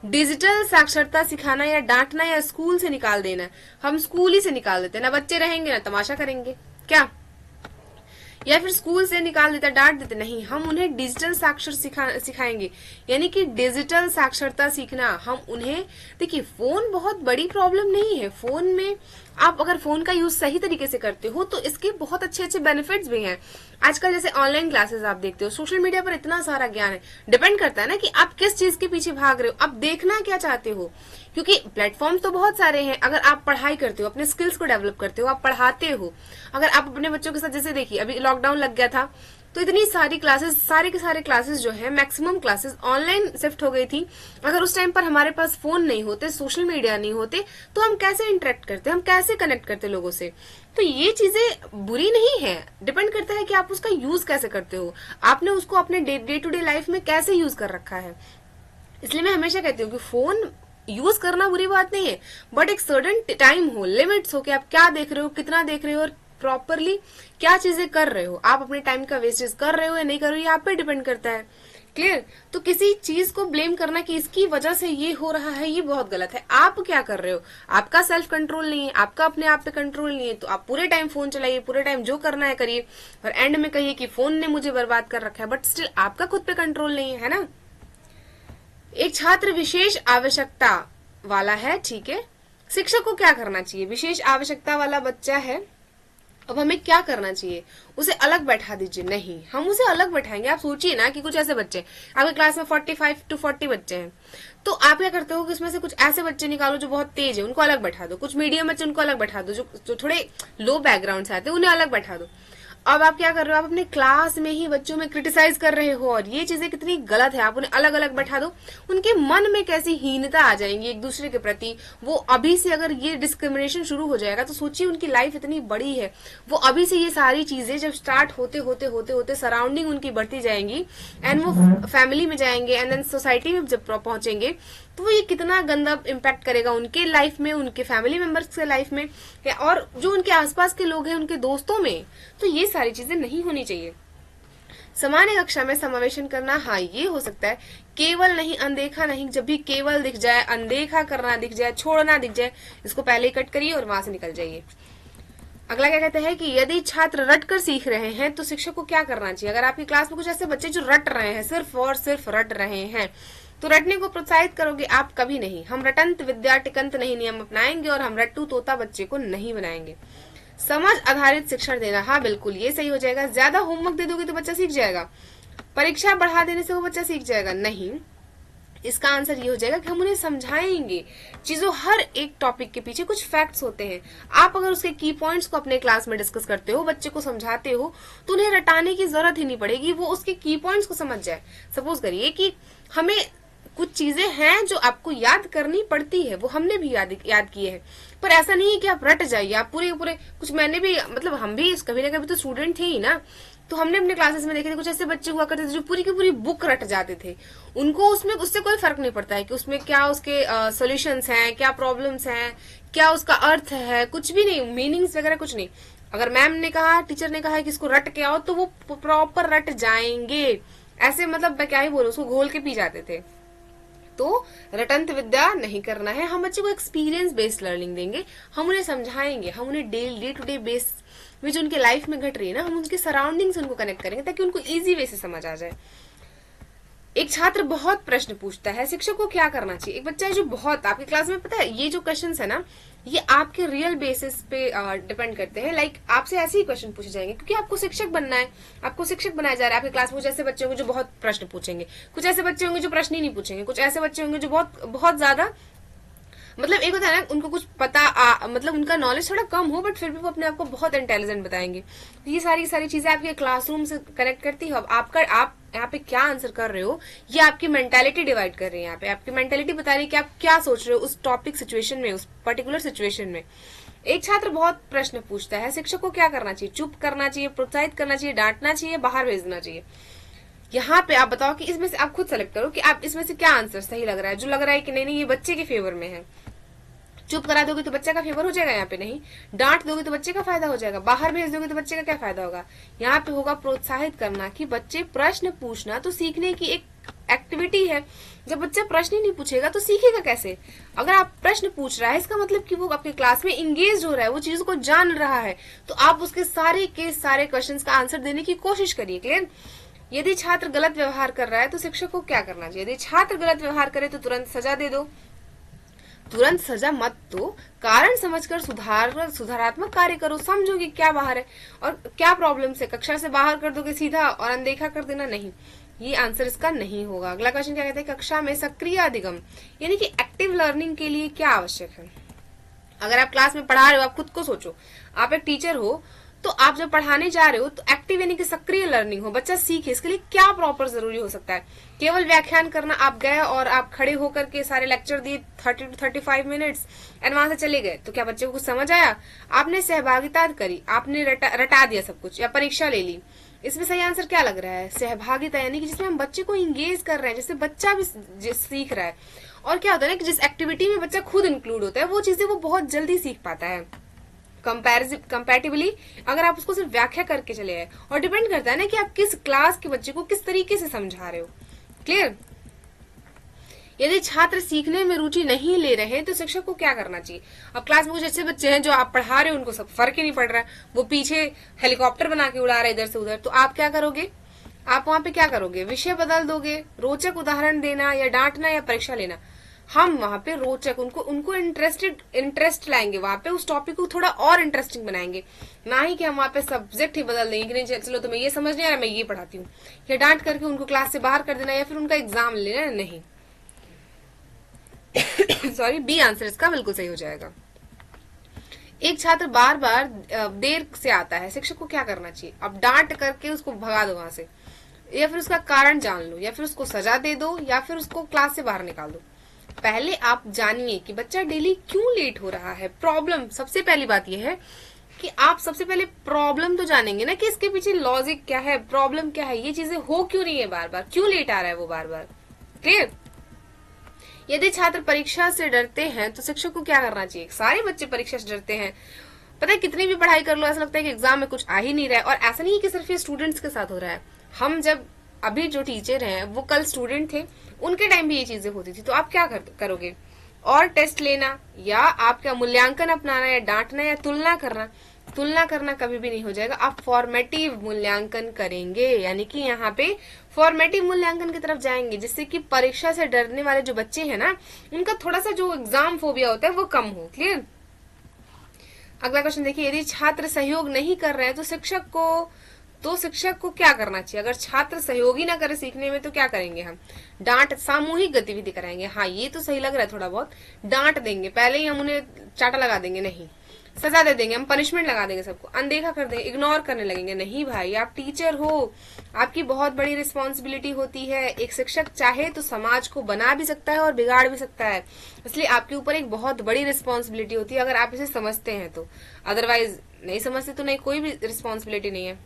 डिजिटल साक्षरता सिखाना या डांटना या स्कूल से निकाल देना? हम स्कूल ही से निकाल देते हैं ना, बच्चे रहेंगे ना तमाशा करेंगे क्या? या फिर स्कूल से निकाल देते, डांट देते? नहीं, हम उन्हें डिजिटल साक्षर सिखाएंगे, यानी कि डिजिटल साक्षरता सीखना हम उन्हें। देखिए, फोन बहुत बड़ी प्रॉब्लम नहीं है। फोन में आप अगर फोन का यूज सही तरीके से करते हो तो इसके बहुत अच्छे बेनिफिट्स भी हैं। आजकल जैसे ऑनलाइन क्लासेस आप देखते हो, सोशल मीडिया पर इतना सारा ज्ञान है। डिपेंड करता है ना कि आप किस चीज के पीछे भाग रहे हो, आप देखना क्या चाहते हो। क्योंकि प्लेटफॉर्म्स तो बहुत सारे हैं। अगर आप पढ़ाई करते हो, अपने स्किल्स को डेवलप करते हो, आप पढ़ाते हो, अगर आप अपने बच्चों के साथ, जैसे देखिए अभी लॉकडाउन लग गया था तो इतनी सारी क्लासेस, सारे के सारे क्लासेस जो है, मैक्सिमम क्लासेस ऑनलाइन शिफ्ट हो गई थी। अगर उस टाइम पर हमारे पास फोन नहीं होते, सोशल मीडिया नहीं होते, तो हम कैसे इंटरेक्ट करते, हम कैसे कनेक्ट करते लोगों से। तो ये चीजें बुरी नहीं है, डिपेंड करता है कि आप उसका यूज कैसे करते हो, आपने उसको अपने डे टू डे लाइफ में कैसे यूज कर रखा है। इसलिए मैं हमेशा कहती हूँ कि फोन यूज करना बुरी बात नहीं है, बट एक सर्टेन टाइम हो, लिमिट्स हो कि आप क्या देख रहे हो, कितना देख रहे हो, और प्रॉपरली क्या चीजें कर रहे हो। आप अपने टाइम का वेस्टेज कर रहे हो या नहीं कर रहे हो, ये आप पे डिपेंड करता है। क्लियर। तो किसी चीज को ब्लेम करना कि इसकी वजह से ये हो रहा है, ये बहुत गलत है। आप क्या कर रहे हो, आपका सेल्फ कंट्रोल नहीं है, आपका अपने आप पे कंट्रोल नहीं है, तो आप पूरे टाइम फोन चलाइए, पूरे टाइम जो करना है करिए, और एंड में कहिए कि फोन ने मुझे बर्बाद कर रखा है, बट स्टिल आपका खुद पे कंट्रोल नहीं है ना। एक छात्र विशेष आवश्यकता वाला है, ठीक है, शिक्षक को क्या करना चाहिए। विशेष आवश्यकता वाला बच्चा है, अब हमें क्या करना चाहिए, उसे अलग बैठा दीजिए। नहीं, हम उसे अलग बैठाएंगे। आप सोचिए ना कि कुछ ऐसे बच्चे, आपकी क्लास में 45 to 40 बच्चे हैं, तो आप क्या करते हो कि उसमें से कुछ ऐसे बच्चे निकालो जो बहुत तेज है, उनको अलग बैठा दो, कुछ मीडियम बच्चे उनको अलग बैठा दो, जो थोड़े लो बैकग्राउंड से आते हैं उन्हें अलग बैठा दो। अब आप क्या कर रहे हो, आप अपने क्लास में ही बच्चों में क्रिटिसाइज कर रहे हो, और ये चीजें कितनी गलत है। आप उन्हें अलग अलग बैठा दो, उनके मन में कैसी हीनता आ जाएंगी एक दूसरे के प्रति। वो अभी से अगर ये डिस्क्रिमिनेशन शुरू हो जाएगा, तो सोचिए उनकी लाइफ इतनी बड़ी है, वो अभी से ये सारी चीजें जब स्टार्ट होते होते होते होते सराउंडिंग उनकी बढ़ती जाएंगी, एंड वो फैमिली में जाएंगे, एंड देन सोसाइटी में जब पहुंचेंगे, तो वो ये कितना गंदा इम्पैक्ट करेगा उनके लाइफ में, उनके फैमिली मेंबर्स के लाइफ में, और जो उनके आसपास के लोग हैं, उनके दोस्तों में। तो ये सारी चीजें नहीं होनी चाहिए। सामान्य कक्षा में समावेशन करना, हाँ ये हो सकता है, केवल नहीं, अनदेखा नहीं। जब भी केवल दिख जाए, अनदेखा करना दिख जाए, छोड़ना दिख जाए, इसको पहले ही कट करिए और वहां से निकल जाइए। अगला क्या कहते हैं कि यदि छात्र रट कर सीख रहे हैं तो शिक्षक को क्या करना चाहिए। अगर आपकी क्लास में कुछ ऐसे बच्चे जो रट रहे हैं, सिर्फ और सिर्फ रट रहे हैं, तो रटने को प्रोत्साहित करोगे आप कभी नहीं। हम रटंत विद्या टिकंत नहीं नियम अपनाएंगे, और हम रट्टू तोता बच्चे को नहीं बनाएंगे। समझ आधारित शिक्षण देना, हाँ बिल्कुल ये सही हो जाएगा। ज्यादा होमवर्क दे दोगे तो बच्चा सीख जाएगा, परीक्षा बढ़ा देने से वो बच्चा सीख जाएगा नहीं। इसका आंसर ये हो जाएगा कि हम उन्हें समझाएंगे चीजों, हर एक टॉपिक के पीछे कुछ फैक्ट्स होते हैं। आप अगर उसके की पॉइंट्स को अपने क्लास में डिस्कस करते हो, बच्चे को समझाते हो, तो उन्हें रटाने की जरूरत ही नहीं पड़ेगी, वो उसके की पॉइंट्स को समझ जाए। सपोज करिए कि हमें कुछ चीजें हैं जो आपको याद करनी पड़ती है, वो हमने भी याद किए हैं, पर ऐसा नहीं है कि आप रट जाइए। आप पूरे कुछ, मैंने भी, मतलब हम भी कभी ना कभी तो स्टूडेंट थे ही ना, तो हमने अपने क्लासेस में देखे थे कुछ ऐसे बच्चे हुआ करते थे जो पूरी की पूरी बुक रट जाते थे। उनको उसमें उससे कोई फर्क नहीं पड़ता है कि उसमें क्या उसके सॉल्यूशंस हैं, क्या प्रॉब्लम्स हैं, क्या उसका अर्थ है, कुछ भी नहीं, मीनिंग्स वगैरह कुछ नहीं। अगर मैम ने कहा, टीचर ने कहा कि इसको रट के आओ, तो वो प्रॉपर रट जाएंगे। ऐसे मतलब मैं क्या ही बोलूं, उसको घोल के पी जाते थे। तो रटंत विद्या नहीं करना है। हम बच्चे को एक्सपीरियंस बेस्ड लर्निंग देंगे, हम उन्हें समझाएंगे, हम उन्हें डे टू डे बेस में जो उनके लाइफ में घट रही है ना, हम उनके सराउंडिंग से उनको कनेक्ट करेंगे ताकि उनको इजी वे से समझ आ जाए। एक छात्र बहुत प्रश्न पूछता है, शिक्षक को क्या करना चाहिए। एक बच्चा है जो बहुत, आपकी क्लास में पता है ये जो क्वेश्चंस है ना, ये आपके रियल बेसिस पे डिपेंड करते हैं। लाइक आपसे ऐसे ही क्वेश्चन पूछे जाएंगे क्योंकि आपको शिक्षक बनना है, आपको शिक्षक बनाया जा रहा है। आपकी क्लास में कुछ ऐसे बच्चे होंगे जो बहुत प्रश्न पूछेंगे, कुछ ऐसे बच्चे होंगे जो प्रश्न ही नहीं पूछेंगे, कुछ ऐसे बच्चे होंगे जो बहुत बहुत ज्यादा, मतलब एक होता है ना उनको कुछ पता मतलब उनका नॉलेज थोड़ा कम हो, बट फिर भी वो अपने आप को बहुत इंटेलिजेंट बताएंगे। तो ये सारी चीजें आपके क्लासरूम से कनेक्ट करती है। अब आप यहाँ पे क्या आंसर कर रहे हो, ये आपकी मेंटालिटी डिवाइड कर रही है। यहाँ पे आपकी मेंटालिटी बता रही है कि आप क्या सोच रहे हो उस टॉपिक सिचुएशन में, उस पर्टिकुलर सिचुएशन में। एक छात्र बहुत प्रश्न पूछता है, शिक्षक को क्या करना चाहिए। चुप करना चाहिए, प्रोत्साहित करना चाहिए, डांटना चाहिए, बाहर भेजना चाहिए। यहाँ पे आप बताओ कि इसमें से आप खुद सेलेक्ट करो कि आप इसमें से क्या आंसर सही लग रहा है, जो लग रहा है कि नहीं ये बच्चे के फेवर में है। चुप करा दोगे तो बच्चे का फेवर हो जाएगा, यहाँ पे नहीं। डांट दोगे तो बच्चे का फायदा हो जाएगा, बाहर भेज दोगे तो बच्चे का क्या फायदा होगा। यहाँ पे होगा प्रोत्साहित करना कि बच्चे प्रश्न पूछना तो सीखने की एक एक्टिविटी है। जब बच्चा प्रश्न ही नहीं पूछेगा तो सीखेगा कैसे। अगर आप प्रश्न पूछ रहा है, इसका मतलब कि वो अपनी क्लास में इंगेज हो रहा है, वो चीजों को जान रहा है, तो आप उसके सारे के सारे क्वेश्चंस का आंसर देने की कोशिश करिए। क्लियर। यदि छात्र गलत व्यवहार कर रहा है तो शिक्षक को क्या करना चाहिए। यदि छात्र गलत व्यवहार करे तो तुरंत सजा दे दो, तुरंत सजा मत दो, कारण समझकर सुधारात्मक कार्य करो। समझो कि क्या बाहर है और क्या प्रॉब्लम है। कक्षा से बाहर कर दोगे सीधा और अनदेखा कर देना, नहीं, ये आंसर इसका नहीं होगा। अगला क्वेश्चन क्या कहते हैं, कक्षा में सक्रिय अधिगम यानी कि एक्टिव लर्निंग के लिए क्या आवश्यक है। अगर आप क्लास में पढ़ा रहे हो, आप खुद को सोचो, आप एक टीचर हो तो आप जब पढ़ाने जा रहे हो तो एक्टिव यानी कि सक्रिय लर्निंग हो, बच्चा सीखे, इसके लिए क्या प्रॉपर जरूरी हो सकता है? केवल व्याख्यान करना, आप गए और आप खड़े होकर के सारे लेक्चर दिए 30 to 35 मिनट्स एंड वहां से चले गए, तो क्या बच्चे को कुछ समझ आया? आपने सहभागिता करी, आपने रटा दिया सब कुछ, या परीक्षा ले ली, इसमें सही आंसर क्या लग रहा है? सहभागिता, यानी कि जिसमें हम बच्चे को इंगेज कर रहे हैं, जिससे बच्चा भी सीख रहा है। और क्या होता है ना कि जिस एक्टिविटी में बच्चा खुद इंक्लूड होता है वो चीजें वो बहुत जल्दी सीख पाता है कंपैरेटिवली अगर आप उसको सिर्फ व्याख्या करके चले आए। और डिपेंड करता है ना कि आप किस क्लास के बच्चे को किस तरीके से समझा रहे हो। क्लियर? यदि छात्र सीखने में रुचि नहीं ले रहे हैं तो शिक्षक को क्या करना चाहिए? अब क्लास में कुछ ऐसे बच्चे हैं जो आप पढ़ा रहे हो उनको सब फर्क ही नहीं पड़ रहा है, वो पीछे हेलीकॉप्टर बना के उड़ा रहे इधर से उधर, तो आप क्या करोगे? आप वहां पे क्या करोगे? विषय बदल दोगे, रोचक उदाहरण देना या डांटना या परीक्षा लेना। हम वहां पे रोचक, उनको इंटरेस्ट लाएंगे, वहां पे उस टॉपिक को थोड़ा और इंटरेस्टिंग बनाएंगे, ना ही कि हम वहां पे सब्जेक्ट ही बदल देंगे कि नहीं चलो तुम्हें ये समझ नहीं आ रहा मैं ये पढ़ाती हूँ, या डांट करके उनको क्लास से बाहर कर देना या फिर उनका एग्जाम लेना। नहीं सॉरी, बी आंसर इसका बिल्कुल सही हो जाएगा। एक छात्र बार बार देर से आता है, शिक्षक को क्या करना चाहिए? अब डांट करके उसको भगा दो वहां से, या फिर उसका कारण जान लो, या फिर उसको सजा दे दो, या फिर उसको क्लास से बाहर निकाल दो। पहले आप जानिए कि बच्चा डेली क्यों लेट हो रहा है। प्रॉब्लम, सबसे पहली बात यह है कि आप सबसे पहले प्रॉब्लम तो जानेंगे ना कि इसके पीछे लॉजिक क्या है, प्रॉब्लम क्या है, ये चीजें हो क्यों रही है बार बार, क्यों लेट आ रहा है वो बार बार। क्लियर? यदि छात्र परीक्षा से डरते हैं तो शिक्षक को क्या करना चाहिए? सारे बच्चे परीक्षा से डरते हैं, पता है कितनी भी पढ़ाई कर लो ऐसा लगता है कि एग्जाम में कुछ आ ही नहीं रहा है। और ऐसा नहीं है कि सिर्फ ये स्टूडेंट्स के साथ हो रहा है, हम जब अभी जो टीचर हैं वो कल स्टूडेंट थे, उनके टाइम भी ये चीजें होती थी। तो आप क्या करोगे? और टेस्ट लेना, या आप क्या मूल्यांकन अपनाना, या डांटना, या तुलना करना? तुलना करना कभी भी नहीं हो जाएगा, आप फॉर्मेटिव मूल्यांकन करेंगे, यानी कि यहाँ पे फॉर्मेटिव मूल्यांकन की तरफ जाएंगे, जिससे कि परीक्षा से डरने वाले जो बच्चे हैं ना, उनका थोड़ा सा जो एग्जाम फोबिया होता है वो कम हो। क्लियर? अगला क्वेश्चन देखिए, यदि छात्र सहयोग नहीं कर रहे हैं तो शिक्षक को क्या करना चाहिए? अगर छात्र सहयोग ही ना करे सीखने में तो क्या करेंगे हम? डांट, सामूहिक गतिविधि कराएंगे। हाँ, ये तो सही लग रहा है, थोड़ा बहुत डांट देंगे, पहले ही हम उन्हें चाटा लगा देंगे, नहीं सजा दे देंगे, हम पनिशमेंट लगा देंगे, सबको अनदेखा कर देंगे, इग्नोर करने लगेंगे। नहीं भाई, आप टीचर हो, आपकी बहुत बड़ी रिस्पॉन्सिबिलिटी होती है। एक शिक्षक चाहे तो समाज को बना भी सकता है और बिगाड़ भी सकता है, इसलिए आपके ऊपर एक बहुत बड़ी रिस्पॉन्सिबिलिटी होती है अगर आप इसे समझते हैं तो। अदरवाइज नहीं समझते तो नहीं, कोई भी रिस्पॉन्सिबिलिटी नहीं है।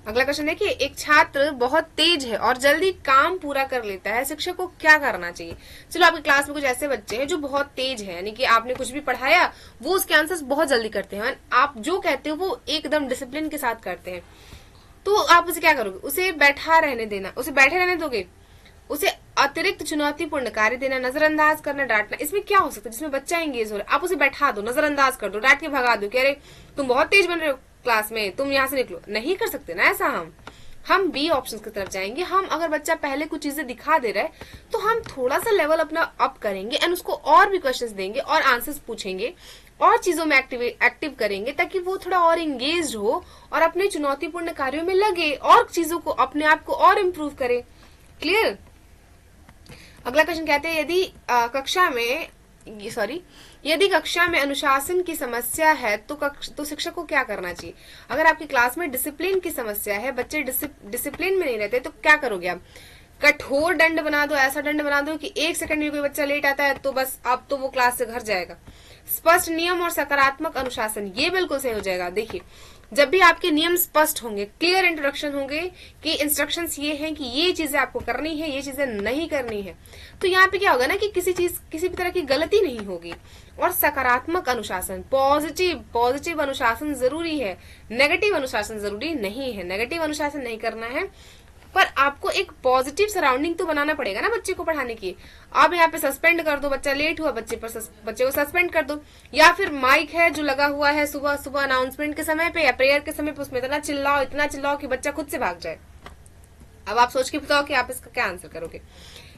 अगला क्वेश्चन देखिए, एक छात्र बहुत तेज है और जल्दी काम पूरा कर लेता है, शिक्षक को क्या करना चाहिए? चलो, आपकी क्लास में कुछ ऐसे बच्चे हैं जो बहुत तेज है, यानी कि आपने कुछ भी पढ़ाया वो उसके आंसर्स बहुत जल्दी करते हैं, आप जो कहते हो वो एकदम डिसिप्लिन के साथ करते हैं, तो आप उसे क्या करोगे? उसे बैठा रहने देना, उसे बैठे रहने दोगे, उसे अतिरिक्त चुनौतीपूर्ण कार्य देना, नजरअंदाज करना, डांटना, इसमें क्या हो सकता है जिसमें बच्चा एंगेज हो रहा है? आप उसे बैठा दो, नजरअंदाज कर दो, डांट के भगा दो कि अरे तुम बहुत तेज बन रहे हो क्लास में, तुम यहाँ से निकलो। नहीं कर सकते ना ऐसा। हम बी ऑप्शन की तरफ जाएंगे। हम अगर बच्चा पहले कुछ चीजें दिखा दे रहा है तो हम थोड़ा सा लेवल अपना अप करेंगे एंड उसको और भी क्वेश्चंस देंगे और आंसर्स पूछेंगे और चीजों में एक्टिव करेंगे, ताकि वो थोड़ा और एंगेज हो और अपने चुनौतीपूर्ण कार्यों में लगे और चीजों को, अपने आप को और इम्प्रूव करे। क्लियर? अगला क्वेश्चन कहते हैं, यदि कक्षा में अनुशासन की समस्या है तो शिक्षक को क्या करना चाहिए? अगर आपकी क्लास में डिसिप्लिन की समस्या है, बच्चे डिसिप्लिन में नहीं रहते, तो क्या करोगे आप? कठोर दंड बना दो, ऐसा दंड बना दो कि 1 सेकंड में कोई बच्चा लेट आता है तो बस अब तो वो क्लास से घर जाएगा। स्पष्ट नियम और सकारात्मक अनुशासन, ये बिल्कुल सही हो जाएगा। देखिए, जब भी आपके नियम स्पष्ट होंगे, क्लियर इंट्रोडक्शन होंगे कि इंस्ट्रक्शंस ये हैं कि ये चीजें आपको करनी है, ये चीजें नहीं करनी है, तो यहाँ पे क्या होगा ना कि किसी भी तरह की गलती नहीं होगी। और सकारात्मक अनुशासन, पॉजिटिव अनुशासन जरूरी है, नेगेटिव अनुशासन जरूरी नहीं है। नेगेटिव अनुशासन नहीं करना है, पर आपको एक पॉजिटिव सराउंडिंग तो बनाना पड़ेगा ना बच्चे को पढ़ाने की। आप यहाँ पे सस्पेंड कर दो, बच्चा लेट हुआ, बच्चे को सस्पेंड कर दो, या फिर माइक है जो लगा हुआ है सुबह सुबह अनाउंसमेंट के समय पे या प्रेयर के समय पे, उसमें इतना चिल्लाओ कि बच्चा खुद से भाग जाए। अब आप सोच के बताओ कि आप इसका क्या आंसर करोगे।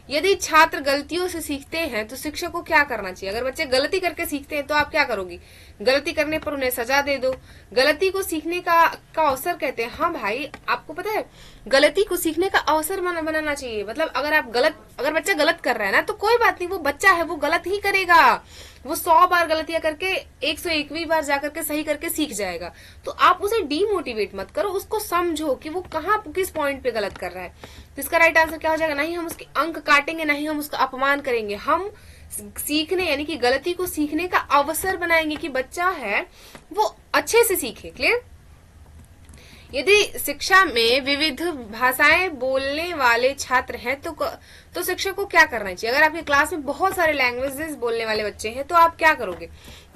यदि छात्र गलतियों से सीखते हैं तो शिक्षक को क्या करना चाहिए? अगर बच्चे गलती करके सीखते हैं तो आप क्या करोगी? गलती करने पर उन्हें सजा दे दो। गलती को सीखने का अवसर कहते हैं। हाँ भाई, आपको पता है गलती को सीखने का अवसर बनाना चाहिए। मतलब अगर बच्चा गलत कर रहा है ना तो कोई बात नहीं, वो बच्चा है, वो गलत ही करेगा, वो 100 बार गलतियां करके 101वीं बार जाकर के सही करके सीख जाएगा। तो आप उसे डीमोटिवेट मत करो, उसको समझो कि वो कहाँ किस पॉइंट पे गलत कर रहा है। तो इसका राइट आंसर क्या हो जाएगा, ना ही हम उसके अंक काटेंगे, ना ही हम उसका अपमान करेंगे, हम सीखने यानी कि गलती को सीखने का अवसर बनाएंगे कि बच्चा है वो अच्छे से सीखे। क्लियर। यदि शिक्षा में विविध भाषाएं बोलने वाले छात्र हैं तो शिक्षक को क्या करना चाहिए। अगर आपकी क्लास में बहुत सारे लैंग्वेजेस बोलने वाले बच्चे हैं तो आप क्या करोगे,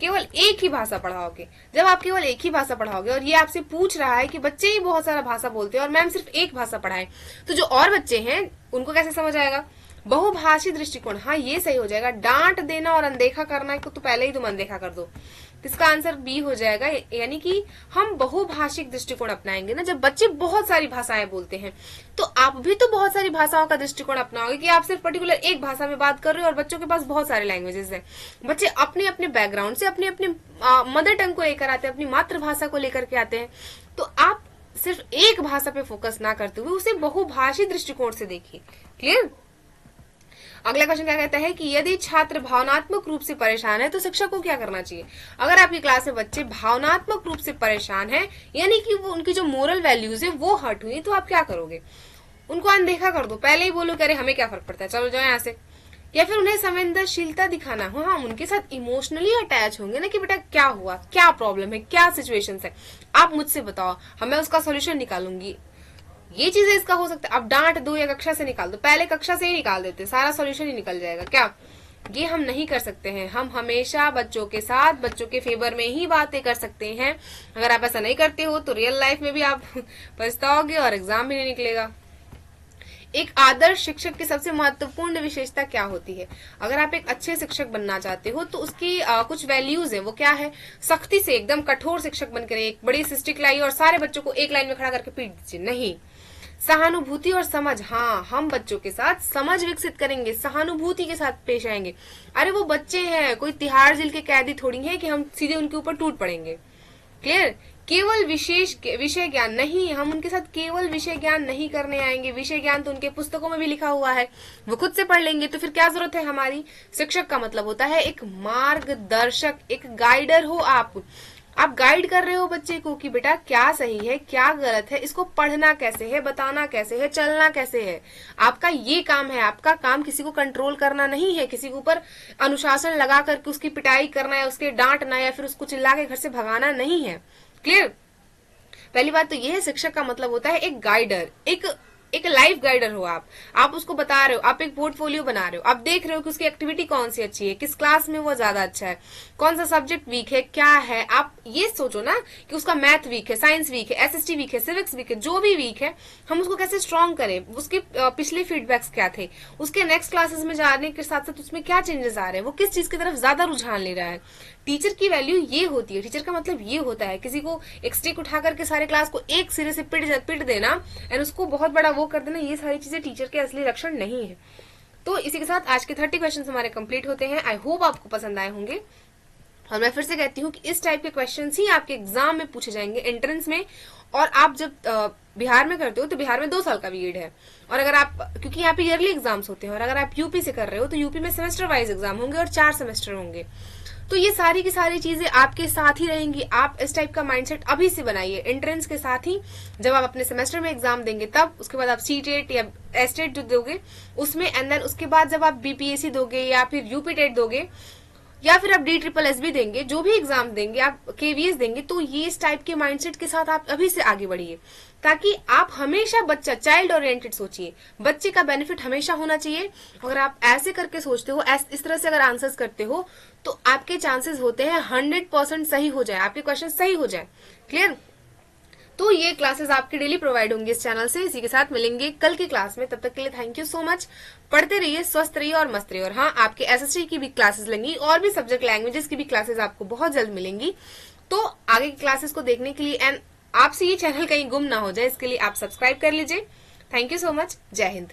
केवल एक ही भाषा पढ़ाओगे। जब आप केवल एक ही भाषा पढ़ाओगे और ये आपसे पूछ रहा है कि बच्चे ही बहुत सारा भाषा बोलते हैं और मैम सिर्फ एक भाषा पढ़ाए, तो जो और बच्चे हैं उनको कैसे समझ आएगा। बहुभाषी दृष्टिकोण, हाँ ये सही हो जाएगा। डांट देना और अनदेखा करना को तो पहले ही तुम अनदेखा कर दो। इसका आंसर बी हो जाएगा, यानी कि हम बहुभाषिक दृष्टिकोण अपनाएंगे ना। जब बच्चे बहुत सारी भाषाएं बोलते हैं तो आप भी तो बहुत सारी भाषाओं का दृष्टिकोण अपनाओगे कि आप सिर्फ पर्टिकुलर एक भाषा में बात कर रहे हो और बच्चों के पास बहुत सारे लैंग्वेजेस हैं। बच्चे अपने अपने बैकग्राउंड से अपने अपने मदर टंग को लेकर आते हैं, अपनी मातृभाषा को लेकर के आते हैं। तो आप सिर्फ एक भाषा पे फोकस ना करते हुए उसे बहुभाषी दृष्टिकोण से देखिए। क्लियर। अगला क्वेश्चन क्या कहता है कि यदि छात्र भावनात्मक रूप से परेशान है तो शिक्षक को क्या करना चाहिए। अगर आपकी क्लास में बच्चे भावनात्मक रूप से परेशान है, यानी कि वो उनकी जो मोरल वैल्यूज है वो हर्ट हुई, तो आप क्या करोगे, उनको अनदेखा कर दो, पहले ही बोलो कि अरे हमें क्या फर्क पड़ता है, चलो जाओ यहाँ से। या फिर उन्हें संवेदनशीलता दिखाना हो, हाँ उनके साथ इमोशनली अटैच होंगे ना कि बेटा क्या हुआ, क्या प्रॉब्लम है, क्या सिचुएशन है, आप मुझसे बताओ, हमें उसका सोल्यूशन निकालूंगी। ये चीजें इसका हो सकता है। अब डांट दो या कक्षा से निकाल दो, पहले कक्षा से ही निकाल देते, सारा सॉल्यूशन ही निकल जाएगा क्या। ये हम नहीं कर सकते हैं। हम हमेशा बच्चों के साथ बच्चों के फेवर में ही बातें कर सकते हैं। अगर आप ऐसा नहीं करते हो तो रियल लाइफ में भी आप पछताओगे और एग्जाम भी नहीं निकलेगा। एक आदर्श शिक्षक की सबसे महत्वपूर्ण विशेषता क्या होती है। अगर आप एक अच्छे शिक्षक बनना चाहते हो तो उसकी कुछ वैल्यूज है, वो क्या है। सख्ती से एकदम कठोर शिक्षक बनकर एक बड़ी स्टिक लाई और सारे बच्चों को एक लाइन में खड़ा करके पीट दीजिए, नहीं। सहानुभूति और समझ, हाँ हम बच्चों के साथ समझ विकसित करेंगे, सहानुभूति के साथ पेश आएंगे। अरे वो बच्चे हैं, कोई तिहाड़ जेल के कैदी थोड़ी है कि हम सीधे उनके ऊपर टूट पड़ेंगे। क्लियर। केवल विषय ज्ञान नहीं, हम उनके साथ केवल विषय ज्ञान नहीं करने आएंगे। विषय ज्ञान तो उनके पुस्तकों में भी लिखा हुआ है, वो खुद से पढ़ लेंगे, तो फिर क्या जरूरत है हमारी। शिक्षक का मतलब होता है एक मार्गदर्शक, एक गाइडर हो आप गाइड कर रहे हो बच्चे को कि बेटा क्या सही है क्या गलत है, इसको पढ़ना कैसे है, बताना कैसे है, चलना कैसे है। आपका ये काम है। आपका काम किसी को कंट्रोल करना नहीं है, किसी के ऊपर अनुशासन लगा करके उसकी पिटाई करना या उसके डांटना या फिर उसको चिल्ला के घर से भगाना नहीं है। क्लियर। पहली बात तो ये है, शिक्षक का मतलब होता है एक गाइडर, एक लाइफ गाइडर हो आप उसको बता रहे हो, आप एक पोर्टफोलियो बना रहे हो, आप देख रहे हो कि उसकी एक्टिविटी कौन सी अच्छी है, किस क्लास में वो ज्यादा अच्छा है, कौन सा सब्जेक्ट वीक है, क्या है। आप ये सोचो ना कि उसका मैथ वीक है, साइंस वीक है, एसएसटी वीक है, सिविक्स वीक है, जो भी वीक है हम उसको कैसे स्ट्रॉन्ग करें, उसके पिछले फीडबैक्स क्या थे, उसके नेक्स्ट क्लासेस में जाने के साथ साथ उसमें क्या चेंजेस आ रहे हैं, वो किस चीज की तरफ ज्यादा रुझान ले रहा है। टीचर की वैल्यू ये होती है। टीचर का मतलब ये होता है किसी को एक स्टिक उठा करके सारे क्लास को एक सिरे से पिट देना एंड उसको बहुत बड़ा वो कर देना, ये सारी चीजें टीचर के असली लक्षण नहीं है। तो इसी के साथ आज के 30 क्वेश्चन हमारे कंप्लीट होते हैं। आई होप आपको पसंद आए होंगे और मैं फिर से कहती हूँ कि इस टाइप के क्वेश्चंस ही आपके एग्जाम में पूछे जाएंगे, एंट्रेंस में। और आप जब बिहार में करते हो तो बिहार में 2 साल का बीएड है, और अगर आप, क्योंकि यहाँ पे ईयरली एग्जाम्स होते हैं, और अगर आप यूपी से कर रहे हो तो यूपी में सेमेस्टर वाइज एग्जाम होंगे और 4 सेमेस्टर होंगे। तो ये सारी की सारी चीजें आपके साथ ही रहेंगी। आप इस टाइप का माइंडसेट अभी से बनाइए। एंट्रेंस के साथ ही जब आप अपने सेमेस्टर में एग्जाम देंगे तब उसके बाद आप सीटेट या एस्टेट जो दोगे उसमें, एंड देन उसके बाद जब आप बीपीएससी दोगे या फिर यूपी टेट दोगे या फिर आप DSSS भी देंगे, जो भी एग्जाम देंगे, आप KVS देंगे, तो ये इस टाइप के माइंडसेट के साथ आप अभी से आगे बढ़िए, ताकि आप हमेशा बच्चा चाइल्ड ओरिएंटेड सोचिए। बच्चे का बेनिफिट हमेशा होना चाहिए। अगर आप ऐसे करके सोचते हो, इस तरह से अगर आंसर्स करते हो, तो आपके चांसेस होते हैं 100% सही हो जाए, आपके क्वेश्चन सही हो जाए। क्लियर। तो ये क्लासेस आपके डेली प्रोवाइड होंगे इस चैनल से। इसी के साथ मिलेंगे कल की क्लास में। तब तक के लिए थैंक यू सो मच। पढ़ते रहिए, स्वस्थ रहिए और मस्त रहिए। और हाँ, आपके SST की भी क्लासेस लेंगी और भी सब्जेक्ट लैंग्वेजेस की भी क्लासेस आपको बहुत जल्द मिलेंगी। तो आगे की क्लासेस को देखने के लिए एंड आपसे ये चैनल कहीं गुम ना हो जाए, इसके लिए आप सब्सक्राइब कर लीजिए। Thank you so much. जय हिंद।